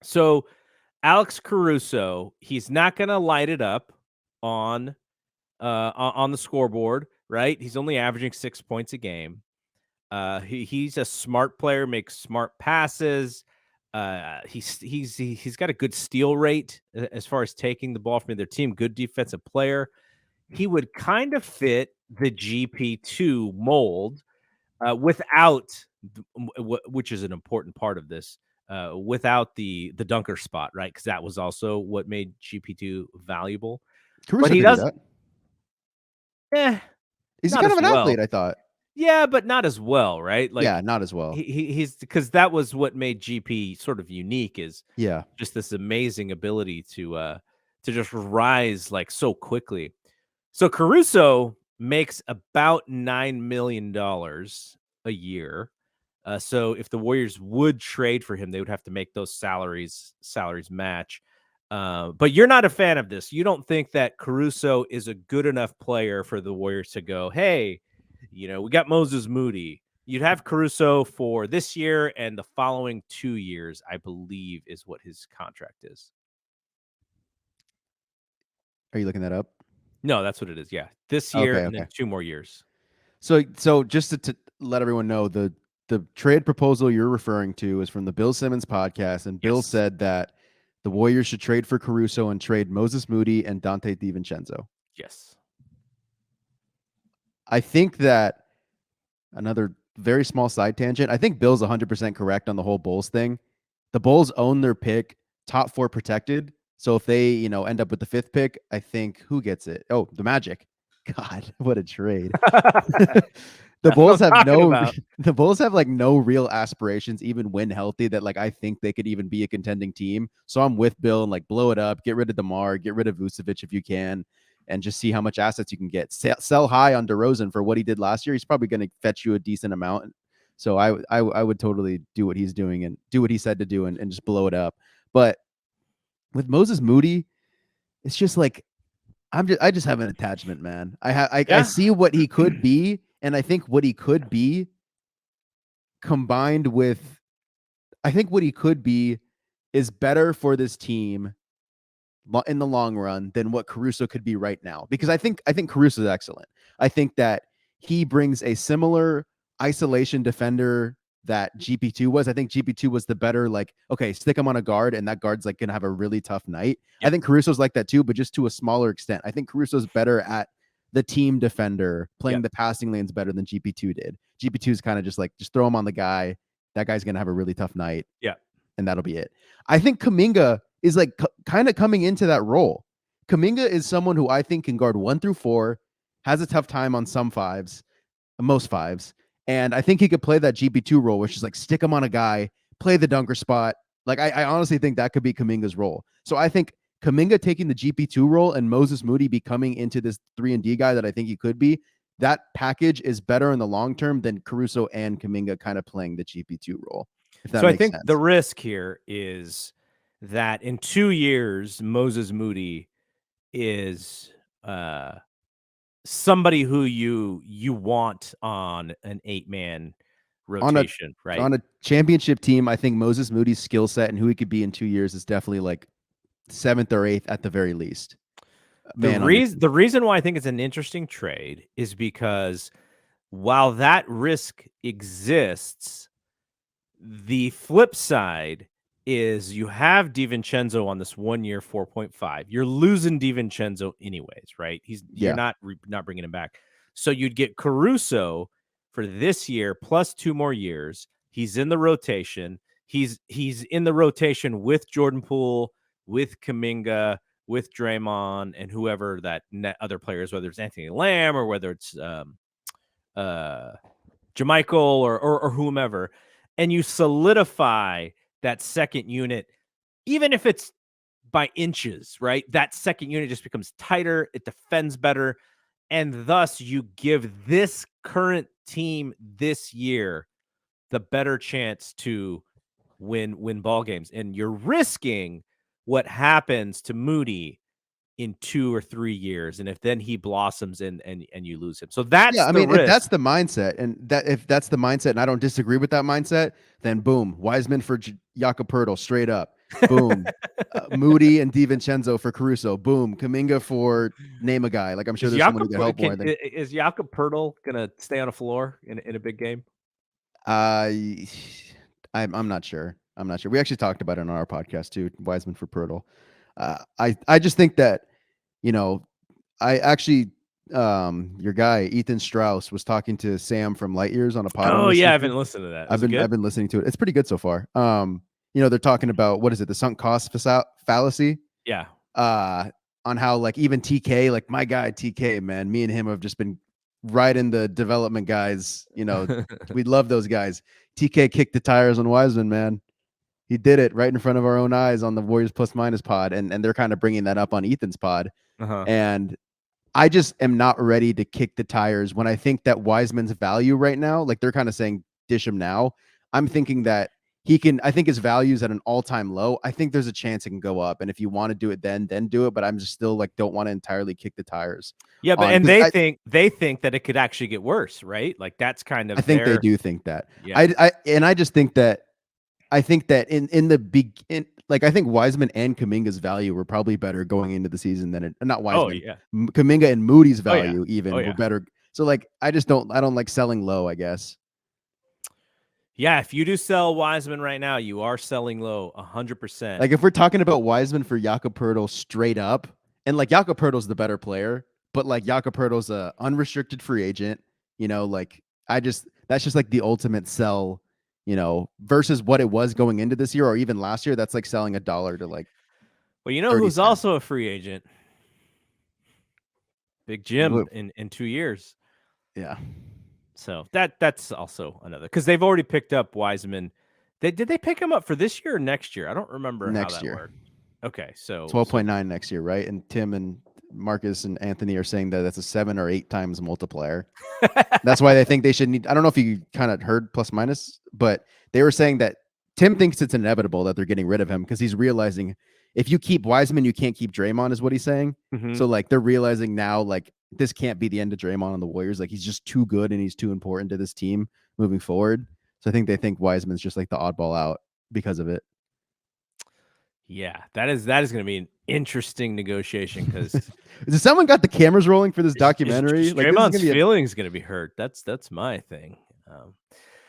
So Alex Caruso, he's not going to light it up on on the scoreboard, right? He's only averaging 6 points a game. He's a smart player, makes smart passes. He's got a good steal rate as far as taking the ball from their team. Good defensive player. He would kind of fit the GP2 mold without, which is an important part of this, without the dunker spot, right? Because that was also what made GP2 valuable. But Caruso he could do does, that. eh, He's not kind as of an well. athlete, I thought. Yeah, but not as well, right? Yeah, Like not as well. he's because that was what made GP sort of unique, is Yeah. just this amazing ability to just rise like so quickly. So Caruso makes about $9 million a year. So if the Warriors would trade for him, they would have to make those salaries match. But you're not a fan of this. You don't think that Caruso is a good enough player for the Warriors to go, hey, we got Moses Moody. You'd have Caruso for this year and the following 2 years, I believe, is what his contract is. Are you looking that up? No, that's what it is. Yeah. This year Okay, and okay. then 2 more years. So just to let everyone know, the trade proposal you're referring to is from the Bill Simmons podcast, and Bill Yes. said that the Warriors should trade for Caruso and trade Moses Moody and Dante DiVincenzo. Yes. I think that another very small side tangent. I think Bill's 100% correct on the whole Bulls thing. The Bulls own their pick, top 4 protected. So if they, end up with the 5th pick, I think who gets it? Oh, the Magic. God, what a trade. The Bulls have the Bulls have like no real aspirations, even when healthy, that like I think they could even be a contending team. So I'm with Bill and like blow it up, get rid of DeMar, get rid of Vucevic if you can, and just see how much assets you can get. Sell high on DeRozan for what he did last year. He's probably going to fetch you a decent amount. So I would totally do what he's doing and do what he said to do and just blow it up. But with Moses Moody, it's just like I just have an attachment, man. I see what he could be, and I think what he could be combined with I think what he could be is better for this team in the long run than what Caruso could be right now. Because I think Caruso is excellent. I think that he brings a similar isolation defender that GP2 was. I think GP2 was the better, like, okay, stick him on a guard, and that guard's like gonna have a really tough night. Yep. I think Caruso's like that too, but just to a smaller extent. I think Caruso's better at the team defender, playing the passing lanes better than GP2 did. GP2 is kind of just like, just throw him on the guy. That guy's gonna have a really tough night. Yeah. And that'll be it. I think Kuminga is like kind of coming into that role. Kuminga is someone who I think can guard 1 through 4, has a tough time on some 5s, most 5s. And I think he could play that GP2 role, which is like stick him on a guy, play the dunker spot. Like I honestly think that could be Kuminga's role. So I think Kuminga taking the GP2 role and Moses Moody becoming into this 3-and-D guy that I think he could be, that package is better in the long term than Caruso and Kuminga kind of playing the GP2 role. If that so makes I think sense. the risk here is that in 2 years, Moses Moody is somebody who you want on an 8-man rotation, right? On a championship team, I think Moses Moody's skill set and who he could be in 2 years is definitely like 7th or 8th at the very least. The reason why I think it's an interesting trade is because while that risk exists, the flip side is you have DiVincenzo on this 1 year 4.5. You're losing DiVincenzo anyways, right? You're not bringing him back. So you'd get Caruso for this year plus 2 more years. He's in the rotation. He's in the rotation with Jordan Poole, with Kuminga, with Draymond, and whoever that other players, whether it's Anthony Lamb or whether it's JaMychal or whomever, and you solidify that second unit, even if it's by inches, right? That second unit just becomes tighter, it defends better, and thus you give this current team this year the better chance to win ball games. And you're risking what happens to Moody in 2 or 3 years, and if then he blossoms and you lose him. So that's risk. If that's the mindset, if that's the mindset, and I don't disagree with that mindset, then boom, Wiseman for Jakob Poeltl straight up. Boom. Moody and DiVincenzo for Caruso. Boom. Kaminga for name a guy. Like I'm sure Is there's someone who Jakob can help more than is Jakob Pertl gonna stay on the floor in a big game? uh I'm not sure. I'm not sure. We actually talked about it on our podcast too, Wiseman for Pirtle. I just think that, you know, I actually your guy Ethan Strauss was talking to Sam from Light Years on a pod I'm Oh yeah, I listening to. haven't listened to that. Is it I've good? been listening to it. It's pretty good so far. They're talking about what is it, the sunk cost fallacy? Yeah. On how like even TK, like my guy TK, man, me and him have just been riding the development guys. We love those guys. TK kicked the tires on Wiseman, man. He did it right in front of our own eyes on the Warriors Plus Minus pod, and they're kind of bringing that up on Ethan's pod. Uh-huh. And I just am not ready to kick the tires when I think that Wiseman's value right now, like they're kind of saying dish him now. I'm thinking that I think his value is at an all-time low. I think there's a chance it can go up. And if you want to do it then do it. But I'm just still like, don't want to entirely kick the tires. Yeah, but on and 'cause they think that it could actually get worse, right? Like that's kind I of think they their do think that. yeah. I just think that in the big like I think Wiseman and Kaminga's value were probably better going into the season than not Oh Wiseman. yeah. Kaminga and Moody's Oh yeah. value even Oh were yeah. better. So like I don't like selling low, I guess. Yeah, if you do sell Wiseman right now, you are selling low 100%. Like if we're talking about Wiseman for Jakob Poeltl straight up, and like Jakob Poeltl's the better player, but like Jakob Poeltl's a unrestricted free agent, like that's just like the ultimate sell, versus what it was going into this year or even last year. That's like selling $1 to like Well, you know 30 who's cents. also a free agent? Big Jim in 2 years. Yeah. So that's also another because they've already picked up Wiseman. Did they pick him up for this year or next year? I don't remember Next how that year. worked. Okay, so 12.9 next year, right? And Tim and Marcus and Anthony are saying that that's a 7 or 8 times multiplier. That's why they think they should need. I don't know if you kind of heard plus minus, but they were saying that Tim thinks it's inevitable that they're getting rid of him because he's realizing if you keep Wiseman, you can't keep Draymond, is what he's saying. Mhm. So like they're realizing now, like this can't be the end of Draymond on the Warriors. Like he's just too good and he's too important to this team moving forward. So I think they think Wiseman's just like the oddball out because of it. Yeah, that is going to be an interesting negotiation because someone got the cameras rolling for this documentary? is Like this is Draymond's gonna be feelings going to be hurt. That's my thing.